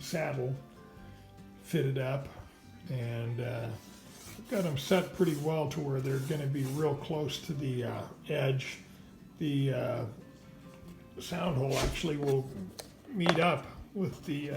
saddle fitted up, and got them set pretty well to where they're going to be real close to the edge. The sound hole actually will meet up with the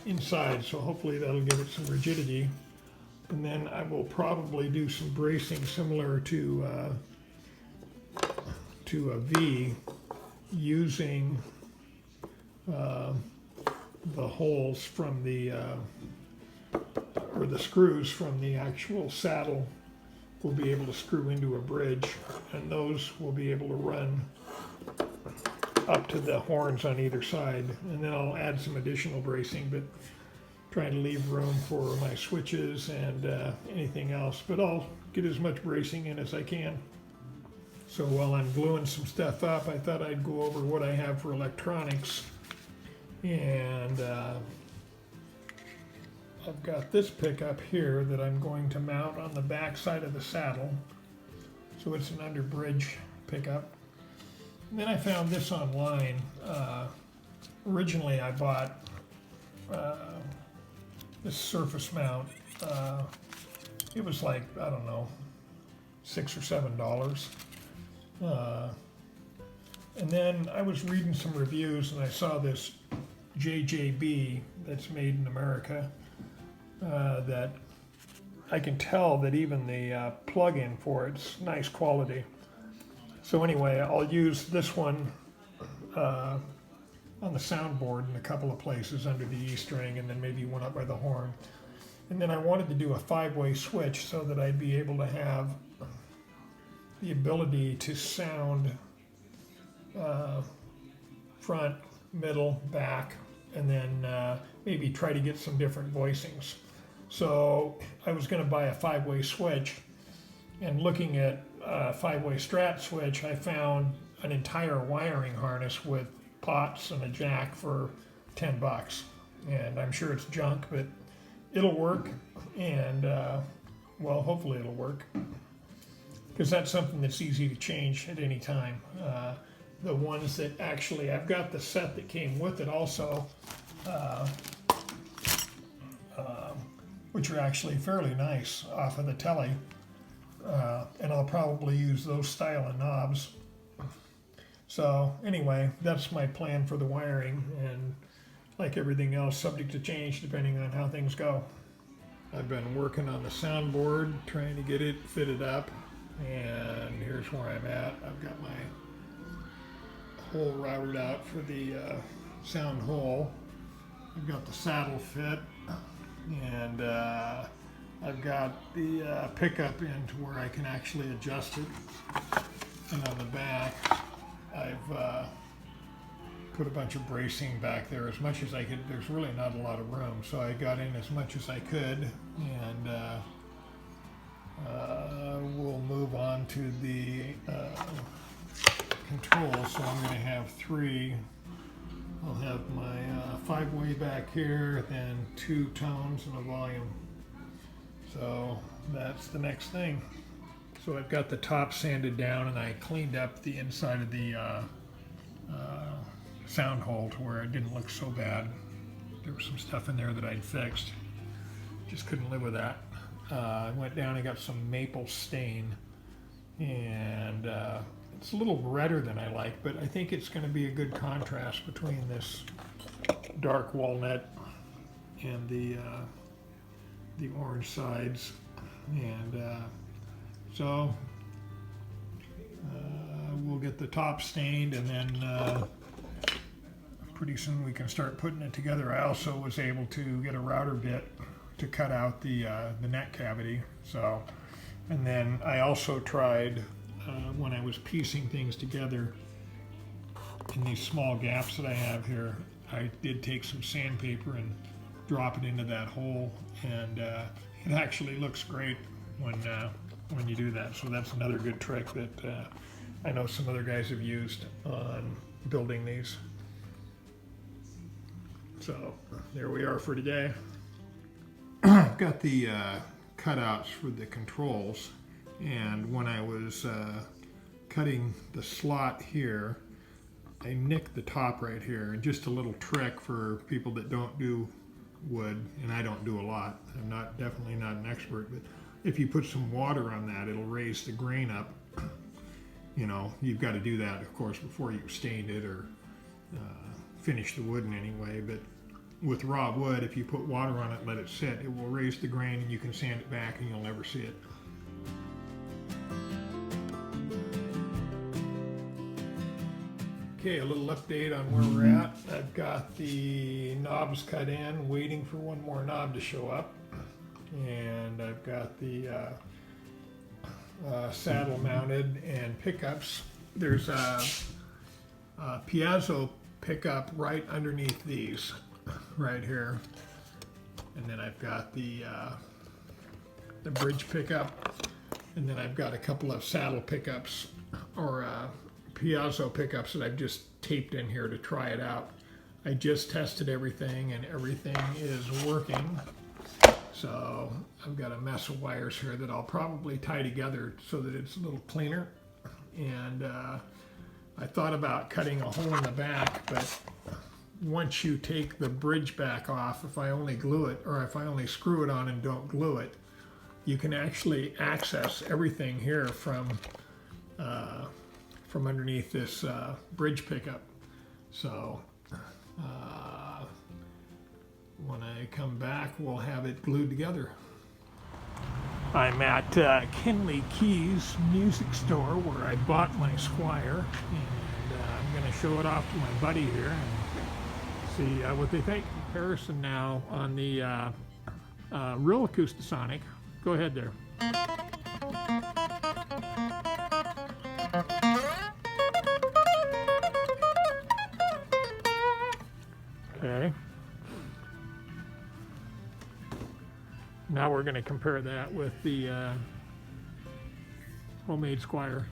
inside, so hopefully that'll give it some rigidity. And then I will probably do some bracing similar to a V, using the holes from the or the screws from the actual saddle will be able to screw into a bridge, and those will be able to run up to the horns on either side. And then I'll add some additional bracing, but trying to leave room for my switches and anything else, but I'll get as much bracing in as I can. So while I'm gluing some stuff up, I thought I'd go over what I have for electronics. And I've got this pickup here that I'm going to mount on the back side of the saddle. So it's an under bridge pickup. And then I found this online. Originally I bought this surface mount. It was like, I don't know, $6 or $7. And then I was reading some reviews and I saw this JJB that's made in America, that I can tell that even the plug-in for it's nice quality. So anyway, I'll use this one on the soundboard in a couple of places under the E string, and then maybe one up by the horn. And then I wanted to do a 5-way switch so that I'd be able to have the ability to sound front, middle, back, and then maybe try to get some different voicings. So I was going to buy a 5-way switch, and looking at a 5-way Strat switch, I found an entire wiring harness with pots and a jack for $10. And I'm sure it's junk, but it'll work, and well, hopefully it'll work, because that's something that's easy to change at any time. The ones that actually, I've got the set that came with it also, which are actually fairly nice off of the telly, and I'll probably use those style of knobs. So anyway, that's my plan for the wiring, and like everything else, subject to change depending on how things go. I've been working on the soundboard, trying to get it fitted up, and here's where I'm at. I've got my hole routed out for the sound hole. I've got the saddle fit, and I've got the pickup in to where I can actually adjust it. And on the back, I've put a bunch of bracing back there as much as I could. There's really not a lot of room, so I got in as much as I could, and we'll move on to the controls. So I'm going to have 3. I'll have my 5-way back here, then 2 tones and a volume. So that's the next thing. So I've got the top sanded down, and I cleaned up the inside of the sound hole to where it didn't look so bad. There was some stuff in there that I'd fixed. Just couldn't live with that. I went down and got some maple stain, and it's a little redder than I like, but I think it's going to be a good contrast between this dark walnut and the orange sides. And so we'll get the top stained, and then pretty soon we can start putting it together. I also was able to get a router bit to cut out the neck cavity. So, and then I also tried when I was piecing things together in these small gaps that I have here, I did take some sandpaper and drop it into that hole, and it actually looks great when you do that. So that's another good trick that I know some other guys have used on building these. So there we are for today. I've got the cutouts for the controls, and when I was cutting the slot here, I nicked the top right here, and just a little trick for people that don't do wood, and I don't do a lot. I'm definitely not an expert, but if you put some water on that, it'll raise the grain up. You know, you've got to do that, of course, before you stained it or finish the wood in any way. But with raw wood, if you put water on it, let it sit, it will raise the grain, and you can sand it back, and you'll never see it. Okay, a little update on where we're at. I've got the knobs cut in, waiting for one more knob to show up. And I've got the saddle mounted and pickups. There's a piezo pickup right underneath these, right here. And then I've got the bridge pickup. And then I've got a couple of saddle pickups, or piezo pickups that I've just taped in here to try it out. I just tested everything and everything is working. So I've got a mess of wires here that I'll probably tie together so that it's a little cleaner. And I thought about cutting a hole in the back, but once you take the bridge back off, if I only glue it, or if I only screw it on and don't glue it, you can actually access everything here from underneath this bridge pickup. So when I come back, we'll have it glued together. I'm at Kenley Keys Music Store, where I bought my Squire, and I'm going to show it off to my buddy here and see what they think. Comparison now on the real Acoustasonic. Go ahead there. Okay. Now we're going to compare that with the homemade Squire.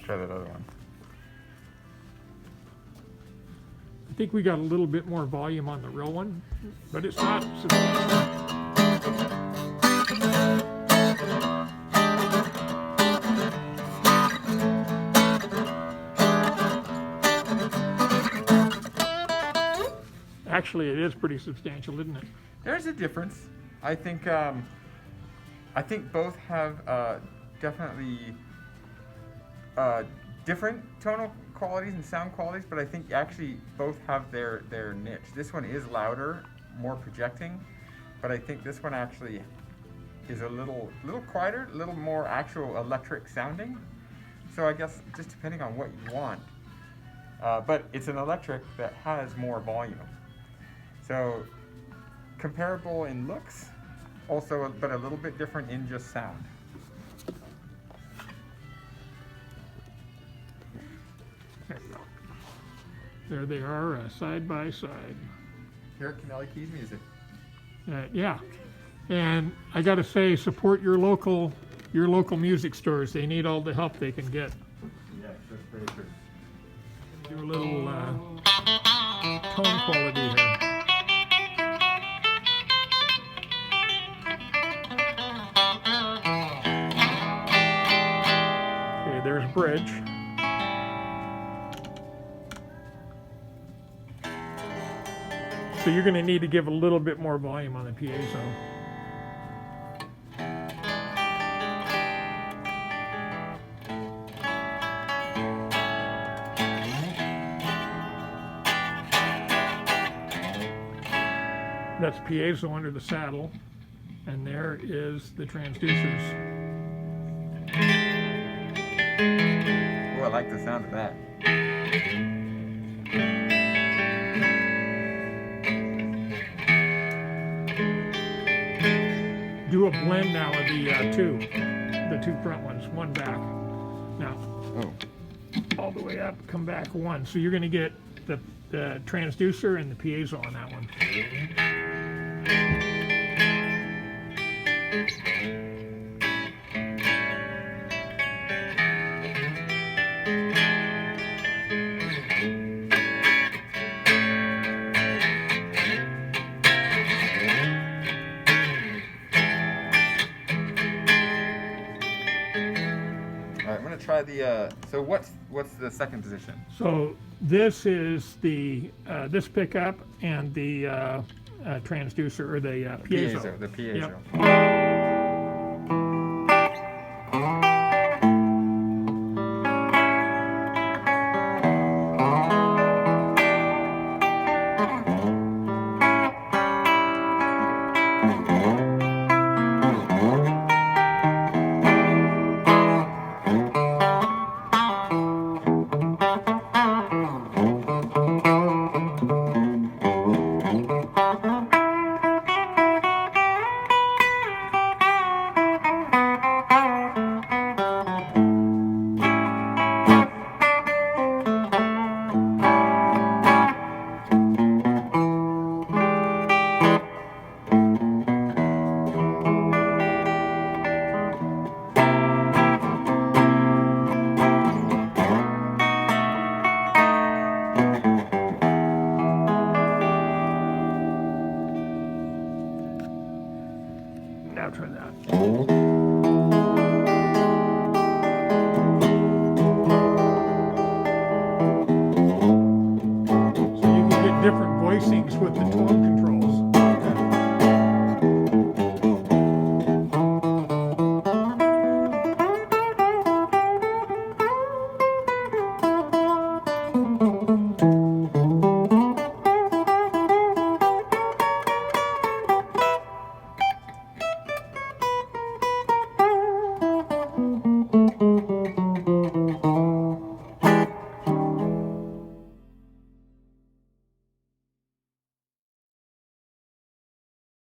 Try that other one. I think we got a little bit more volume on the real one, but it's not substantial. Actually, it is pretty substantial, isn't it? There's a difference. I think both have definitely different tonal qualities and sound qualities, but I think actually both have their niche. This one is louder, more projecting, but I think this one actually is a little quieter, a little more actual electric sounding. So I guess just depending on what you want. But it's an electric that has more volume. So comparable in looks, also, but a little bit different in just sound. There they are, side by side. Here at Kenley Keys Music. Yeah, and I got to say, support your local music stores. They need all the help they can get. Yes, that's very true. Do a little tone quality here. Okay, there's bridge. So you're going to need to give a little bit more volume on the piezo. That's piezo under the saddle, and there is the transducers. Oh, I like the sound of that. Do a blend now of the two front ones, one back. Now, all the way up, come back one. So you're going to get the the transducer and the piezo on that one. All right, I'm gonna try the. So what's the second position? So this is the this pickup and the transducer or the piezo. The piezo. Yep. Now try that. So you can get different voicings with the tone control.